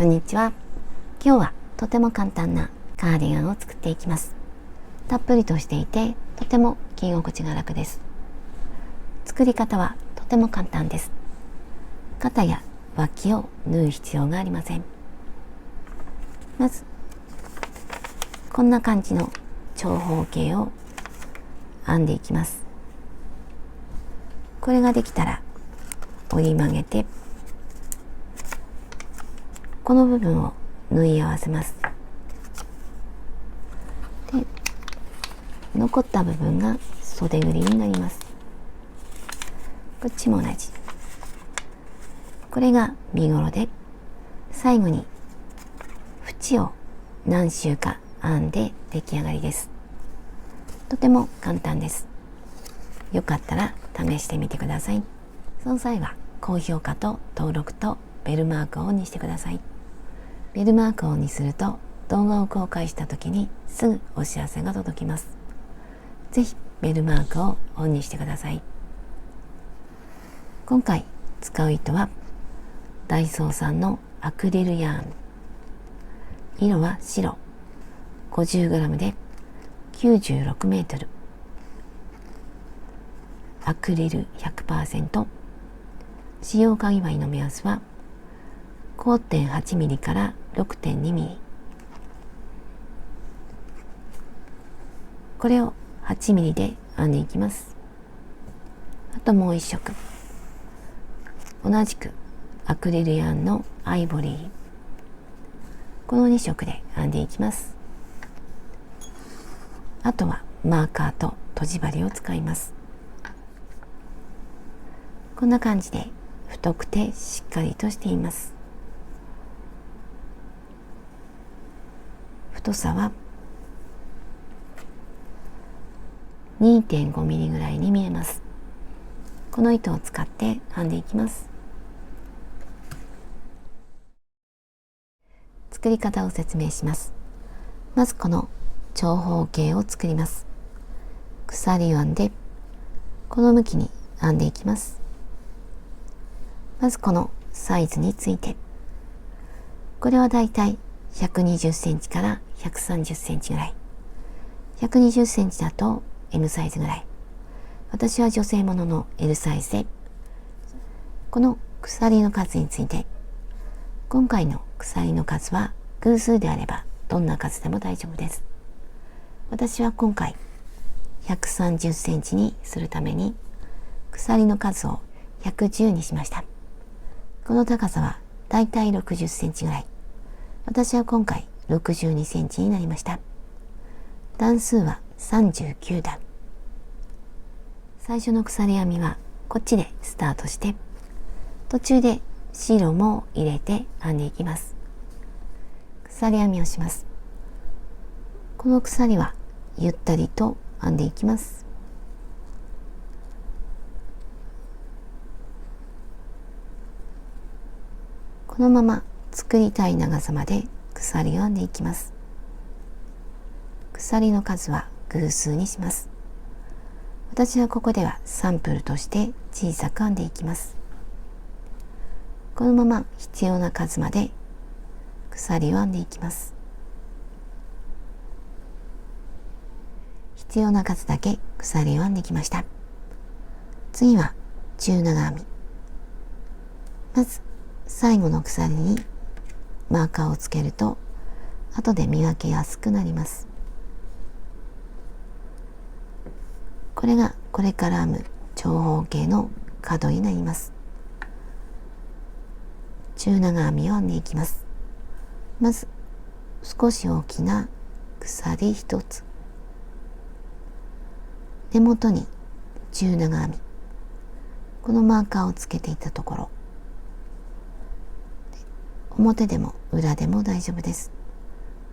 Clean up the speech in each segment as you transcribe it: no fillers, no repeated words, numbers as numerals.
こんにちは。今日はとても簡単なカーディガンを作っていきます。たっぷりとしていてとても着心地が楽です。作り方はとても簡単です。肩や脇を縫う必要がありません。まずこんな感じの長方形を編んでいきます。これができたら折り曲げてこの部分を縫い合わせます。で、残った部分が袖ぐりになります。こっちも同じ。これが身ごろで、最後に縁を何周か編んで出来上がりです。とても簡単です。よかったら試してみてください。その際は高評価と登録とベルマークをオンにしてください。ベルマークをオンにすると動画を公開した時にすぐお知らせが届きます。ぜひベルマークをオンにしてください。今回使う糸はダイソーさんのアクリルヤーン。色は白。50g で96メートル。アクリル 100%。使用かぎ針の目安は 5.8 ミリから6.2 ミリ。これを8ミリで編んでいきます。あともう一色。同じくアクリルヤーンのアイボリー。この2色で編んでいきます。あとはマーカーととじ針を使います。こんな感じで太くてしっかりとしています。太さは 2.5 ミリぐらいに見えます。この糸を使って編んでいきます。作り方を説明します。まずこの長方形を作ります。鎖を編んでこの向きに編んでいきます。まずこのサイズについて、これはだいたい120センチから130センチぐらい。120センチだと M サイズぐらい。私は女性ものの L サイズで、この鎖の数について、今回の鎖の数は偶数であればどんな数でも大丈夫です。私は今回130センチにするために鎖の数を110にしました。この高さはだいたい60センチぐらい。私は今回62センチになりました。段数は39段。最初の鎖編みはこっちでスタートして、途中で白も入れて編んでいきます。鎖編みをします。この鎖はゆったりと編んでいきます。このまま作りたい長さまで鎖を編んでいきます。鎖の数は偶数にします。私はここではサンプルとして小さく編んでいきます。このまま必要な数まで鎖を編んでいきます。必要な数だけ鎖を編んできました。次は中長編み。まず最後の鎖にマーカーをつけると後で見分けやすくなります。これがこれから編む長方形の角になります。中長編みを編んでいきます。まず少し大きな鎖一つ、根元に中長編み、このマーカーをつけていたところ、表でも裏でも大丈夫です。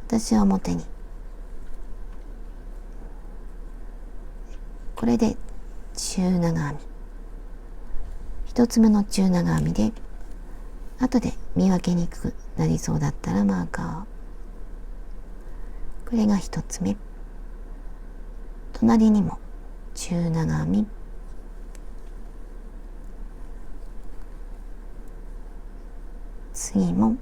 私は表に。これで中長編み。一つ目の中長編みで、後で見分けにくくなりそうだったらマーカーを。これが一つ目。隣にも中長編み。次も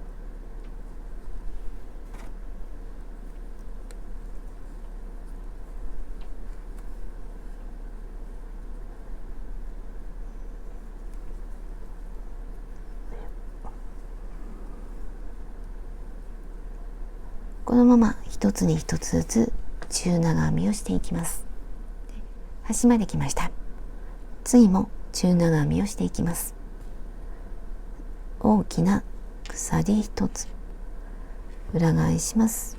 このまま一つに一つずつ中長編みをしていきます。端まで来ました。次も中長編みをしていきます。大きな鎖一つ、裏返します。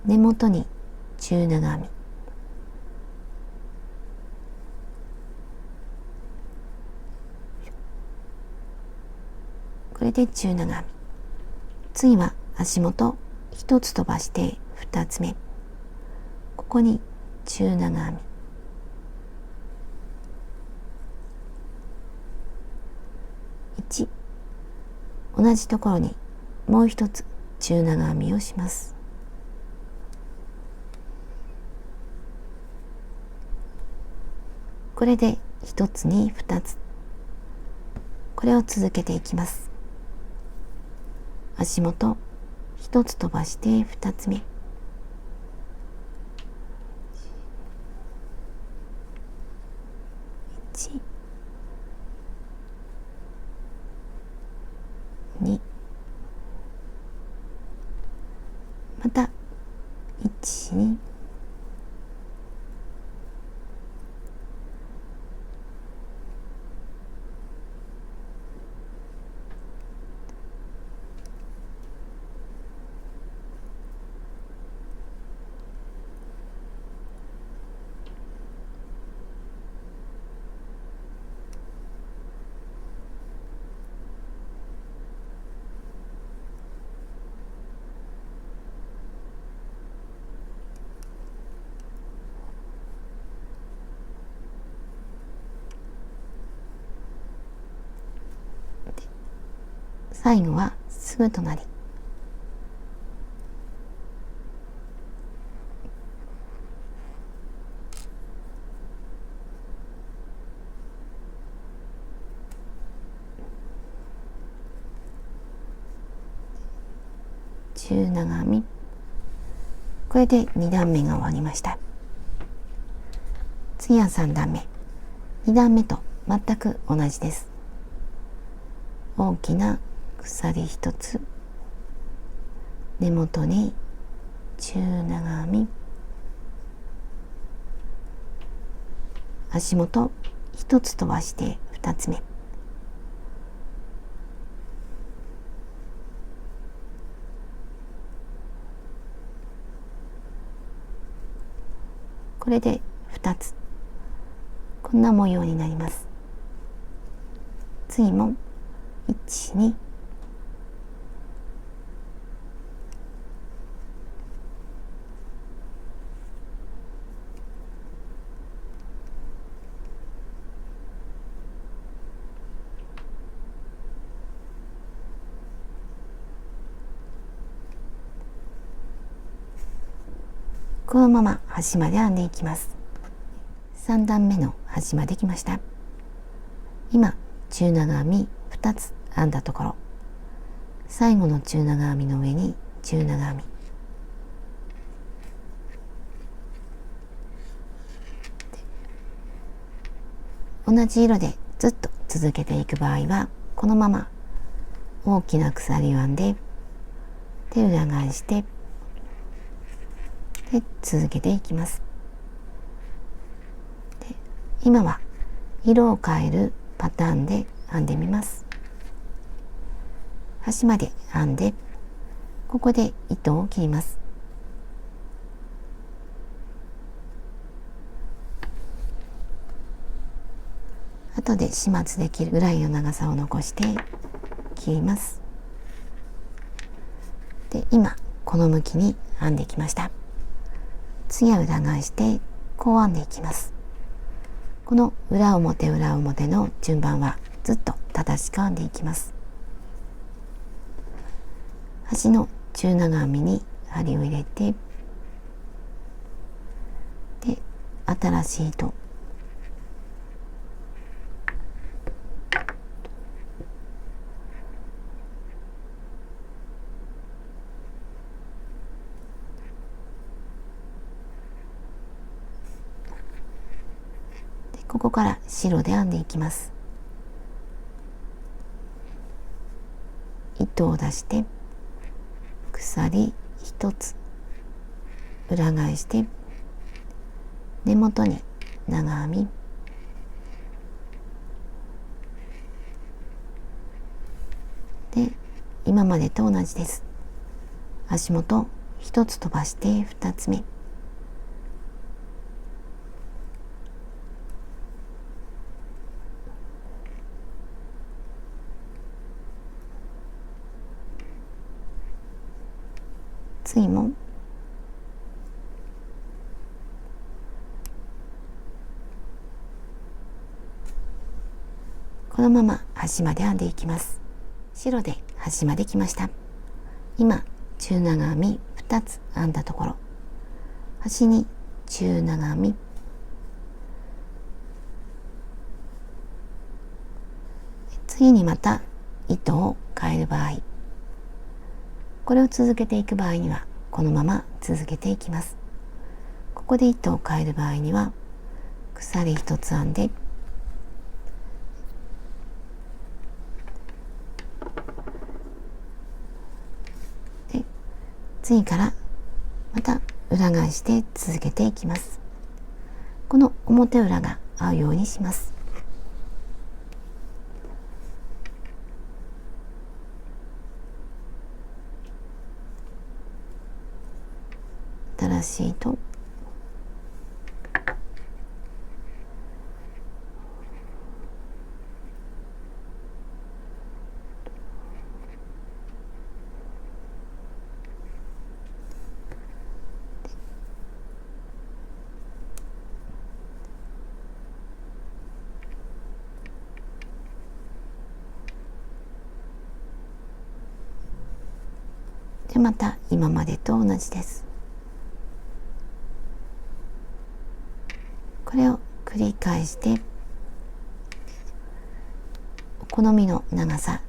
根元に中長編み、これで中長編み。次は足元一つ飛ばして2つ目、ここに中長編み1、同じところにもう一つ中長編みをします。これで一つに2つ、これを続けていきます。足元一つ飛ばして2つ目、1、2、また1、2、最後はすぐ隣、中長編み。これで2段目が終わりました。次は3段目。2段目と全く同じです。大きな鎖一つ、根元に中長編み、足元一つ飛ばして2つ目、これで2つ、こんな模様になります。次も1、2、このまま端まで編んでいきます。3段目の端まで来ました。今中長編み2つ編んだところ、最後の中長編みの上に中長編み、同じ色でずっと続けていく場合はこのまま大きな鎖を編んで、で裏返してで続けていきます。で今は色を変えるパターンで編んでみます。端まで編んで、ここで糸を切ります。後で始末できるぐらいの長さを残して切ります。で今この向きに編んできました。次は裏返してこう編んでいきます。この裏表裏表の順番はずっと正しく編んでいきます。端の中長編みに針を入れて、で新しい糸、ここから白で編んでいきます。糸を出して鎖1つ裏返して根元に長編み、で今までと同じです。足元1つ飛ばして2つ目、次もこのまま端まで編んでいきます。白で端まで来ました。今中長編み2つ編んだところ、端に中長編み、次にまた糸を変える場合、これを続けていく場合にはこのまま続けていきます。ここで糸を変える場合には鎖1つ編んで、次からまた裏返して続けていきます。この表裏が合うようにします。新しい糸、でまた今までと同じです。これを繰り返してお好みの長さ、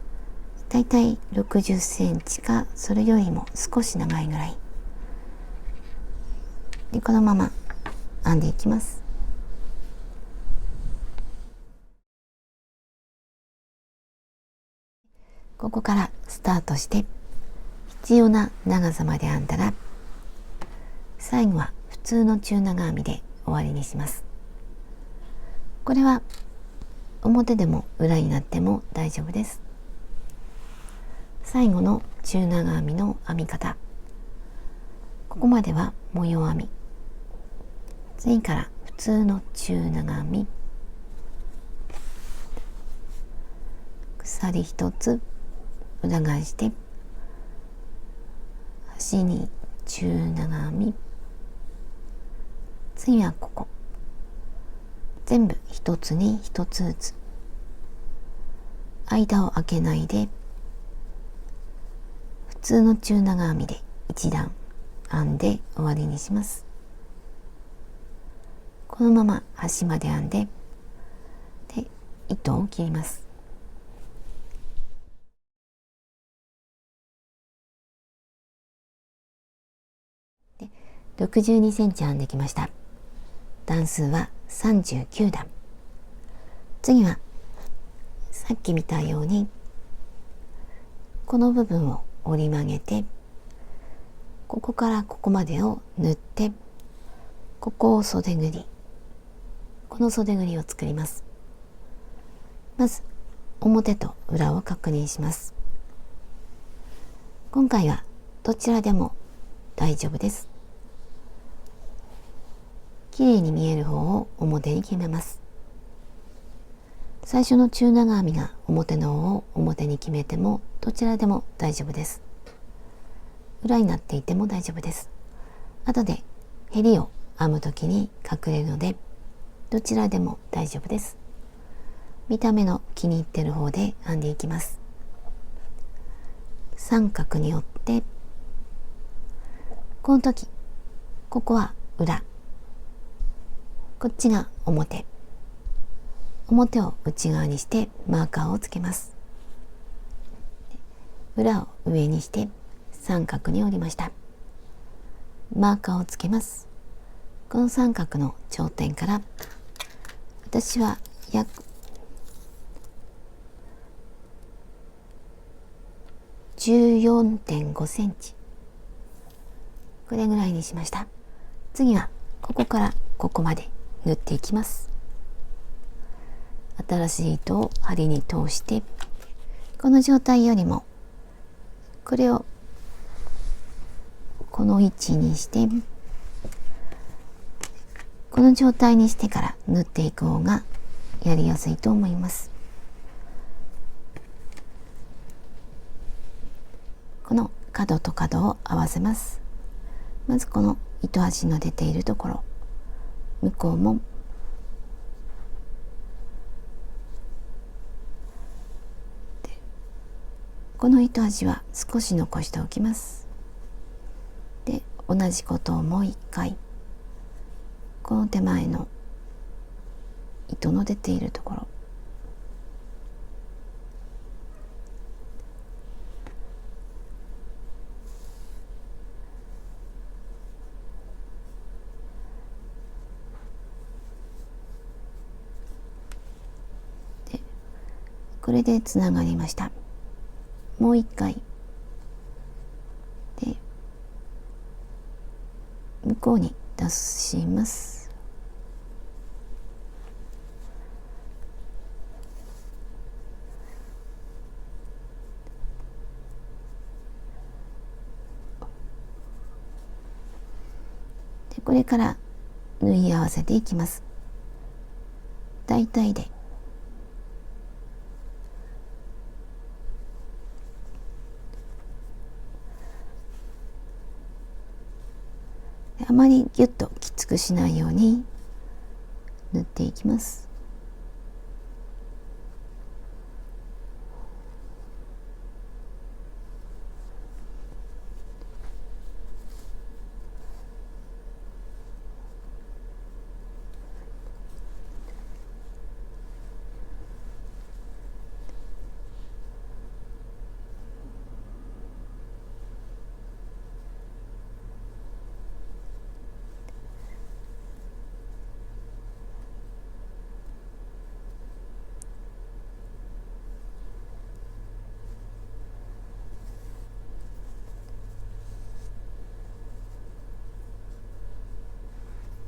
だいたい60センチかそれよりも少し長いぐらいで、このまま編んでいきます。ここからスタートして必要な長さまで編んだら、最後は普通の中長編みで終わりにします。これは表でも裏になっても大丈夫です。最後の中長編みの編み方、ここまでは模様編み、次から普通の中長編み、鎖1つ裏返して端に中長編み、次はここ全部1つに1つずつ、間を空けないで普通の中長編みで1段編んで終わりにします。このまま端まで編んで、で糸を切ります。で62センチ編んできました。段数は39段。次はさっき見たようにこの部分を折り曲げて、ここからここまでを縫って、ここを袖ぐり、この袖ぐりを作ります。まず表と裏を確認します。今回はどちらでも大丈夫です。綺麗に見える方を表に決めます。最初の中長編みが表の方を表に決めてもどちらでも大丈夫です。裏になっていても大丈夫です。後で襟を編む時に隠れるのでどちらでも大丈夫です。見た目の気に入っている方で編んでいきます。三角に折って、この時ここは裏、こっちが表、表を内側にしてマーカーをつけます。裏を上にして三角に折りました。マーカーをつけます。この三角の頂点から私は約14.5 センチこれぐらいにしました。次はここからここまで縫っていきます。新しい糸を針に通して、この状態よりもこれをこの位置にして、この状態にしてから縫っていく方がやりやすいと思います。この角と角を合わせます。まずこの糸端の出ているところ、向こうもこの糸端は少し残しておきます。で、同じことをもう一回、この手前の糸の出ているところ、でこれでつながりました。もう一回で向こうに出します。でこれから縫い合わせていきます。大体であまりギュッときつくしないように縫っていきます。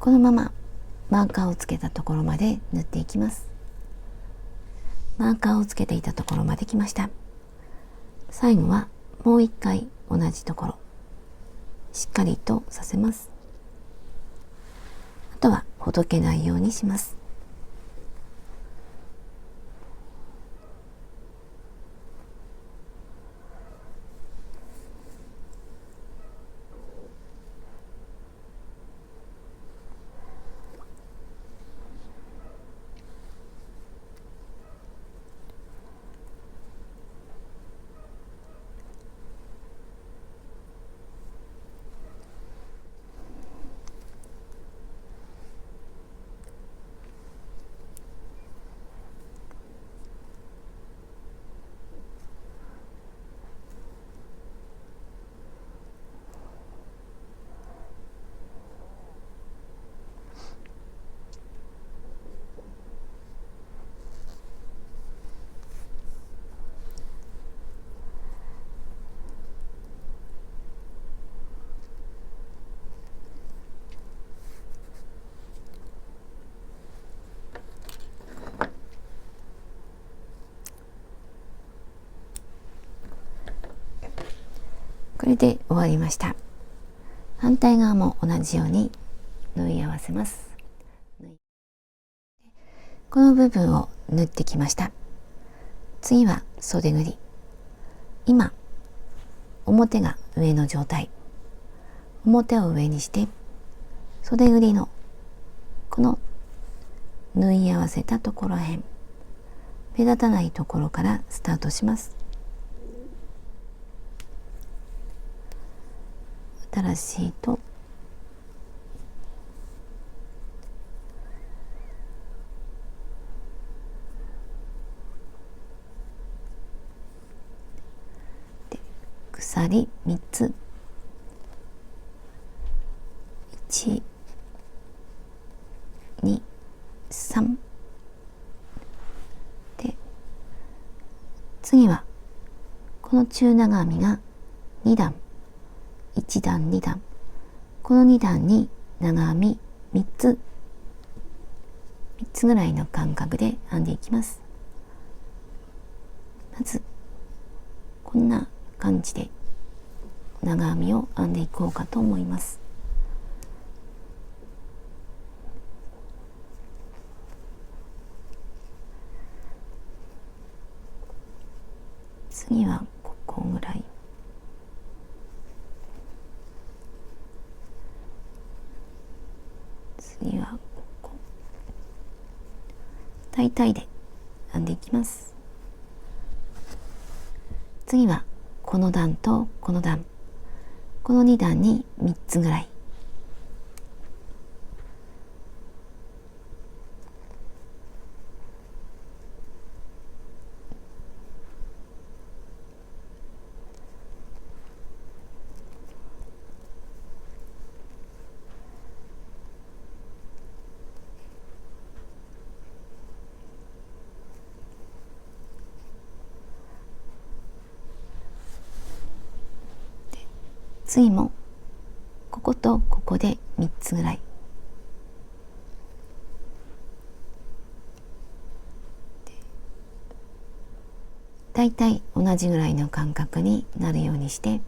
このままマーカーをつけたところまで縫っていきます。マーカーをつけていたところまで来ました。最後はもう一回同じところしっかりとさせます。あとはほどけないようにします。これで終わりました。反対側も同じように縫い合わせます。この部分を縫ってきました。次は袖ぐり。今表が上の状態、表を上にして袖ぐりのこの縫い合わせたところへん、目立たないところからスタートします。新しい糸、で鎖3つ、1、2、3で、次はこの中長編みが2段、1段2段この2段に長編み3つぐらいの間隔で編んでいきます。まずこんな感じで長編みを編んでいこうかと思います。次はここぐらい。次はここ。大体で編んでいきます。次はこの段とこの段、この2段に3つぐらい。次もこことここで3つぐらい。だいたい同じぐらいの間隔になるようにして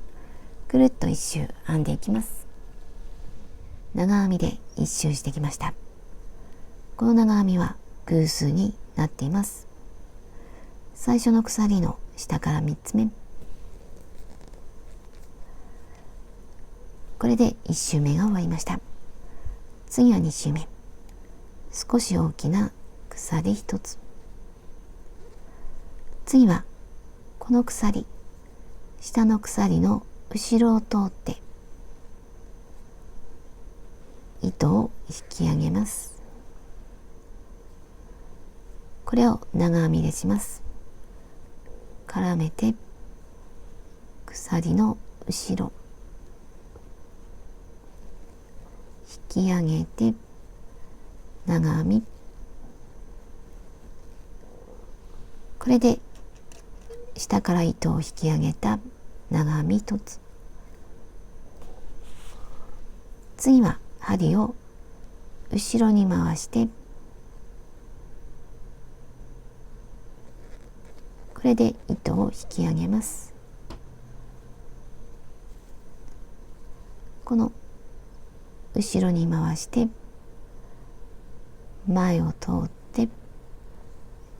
ぐるっと一周編んでいきます。長編みで一周してきました。この長編みは偶数になっています。最初の鎖の下から3つ目。これで1周目が終わりました。次は2周目。少し大きな鎖1つ。次はこの鎖、下の鎖の後ろを通って糸を引き上げます。これを長編みでします。絡めて鎖の後ろ引き上げて長編み。これで下から糸を引き上げた長編み1つ。次は針を後ろに回してこれで糸を引き上げます。この後ろに回して前を通って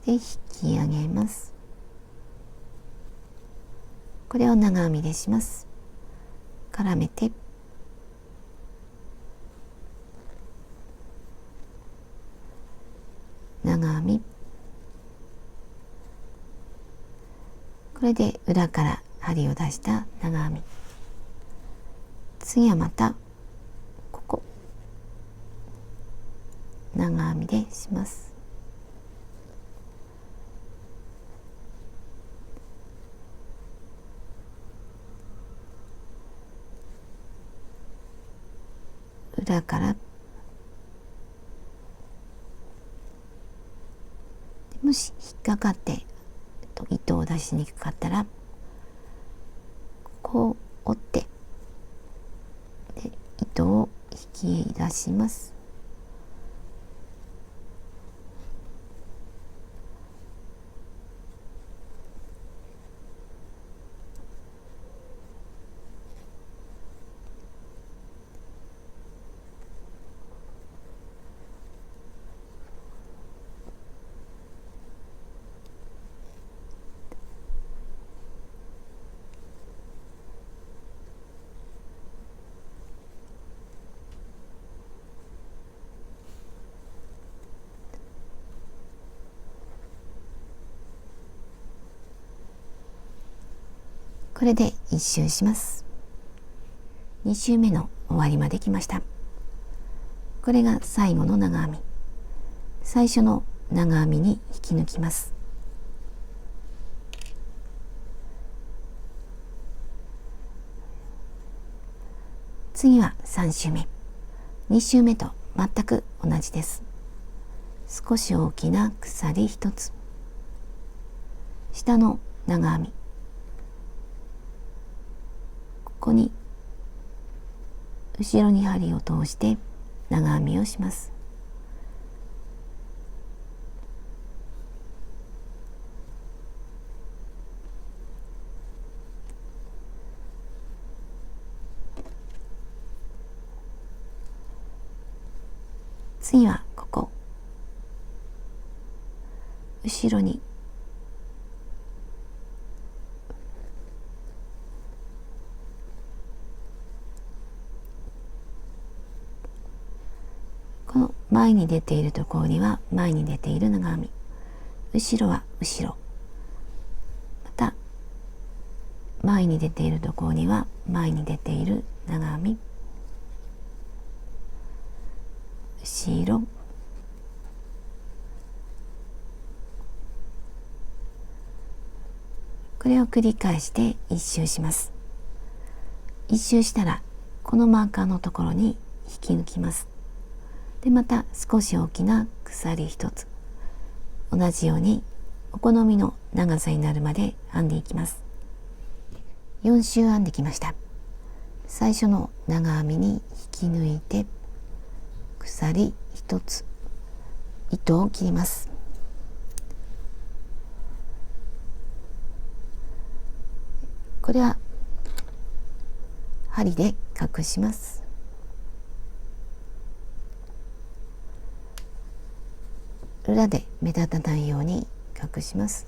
で引き上げます。これを長編みでします。絡めて長編み。これで裏から針を出した長編み。次はまたここ長編みでします。裏からもし引っかかって糸を出しにくかったらこう折ってで糸を引き出します。これで1周します。2周目の終わりまで来ました。これが最後の長編み。最初の長編みに引き抜きます。次は3周目。2周目と全く同じです。少し大きな鎖1つ。下の長編み。ここに後ろに針を通して長編みをします。次はここ後ろにこの前に出ているところには前に出ている長編み、後ろは後ろ、また前に出ているところには前に出ている長編み、後ろ、これを繰り返して一周します。一周したらこのマーカーのところに引き抜きます。でまた少し大きな鎖一つ、同じようにお好みの長さになるまで編んでいきます。4周編んできました。最初の長編みに引き抜いて鎖一つ、糸を切ります。これは針で隠します。裏で目立たないように隠します。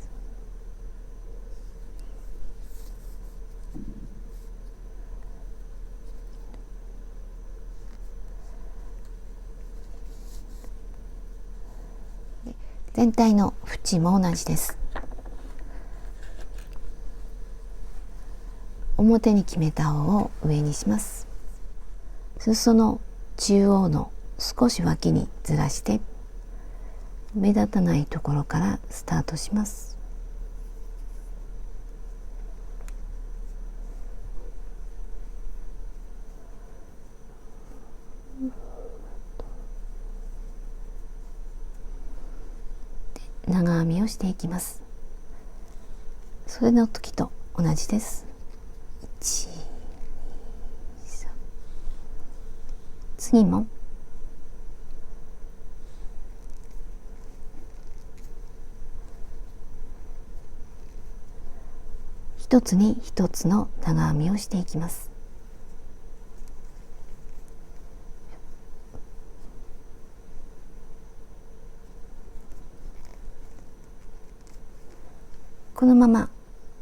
全体の縁も同じです。表に決めた方を上にします。裾の中央の少し脇にずらして目立たないところからスタートします。長編みをしていきます。それの時と同じです。1、2、3。次も一つに一つの長編みをしていきます。このまま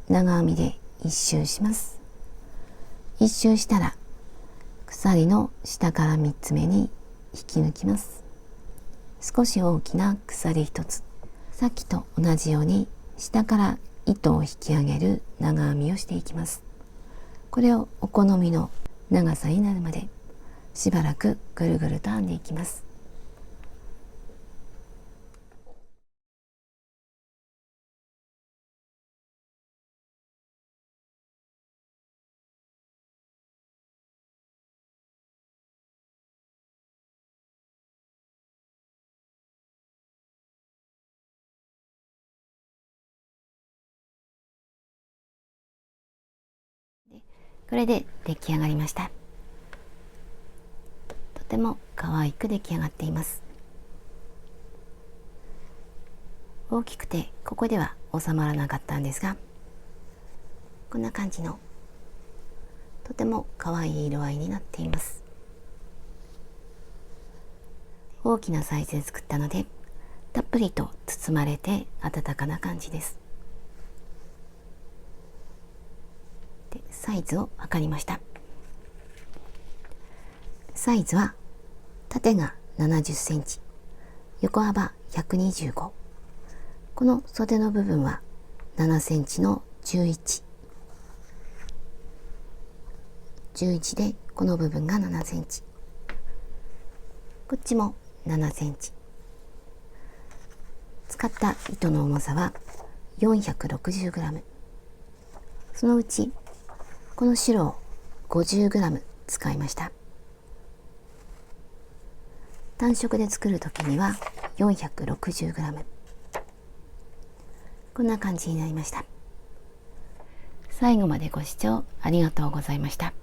長編みで一周します。一周したら鎖の下から3つ目に引き抜きます。少し大きな鎖1つ、さっきと同じように下から糸を引き上げる長編みをしていきます。これをお好みの長さになるまでしばらくぐるぐると編んでいきます。これで出来上がりました。とても可愛く出来上がっています。大きくてここでは収まらなかったんですが、こんな感じのとても可愛い色合いになっています。大きなサイズで作ったのでたっぷりと包まれて温かな感じです。でサイズを測りました。サイズは縦が70センチ、横幅125、この袖の部分は7センチの11、11でこの部分が7センチ、こっちも7センチ。使った糸の重さは 460g、 そのうちこの白を 50g 使いました。単色で作る時には 460g、 こんな感じになりました。最後までご視聴ありがとうございました。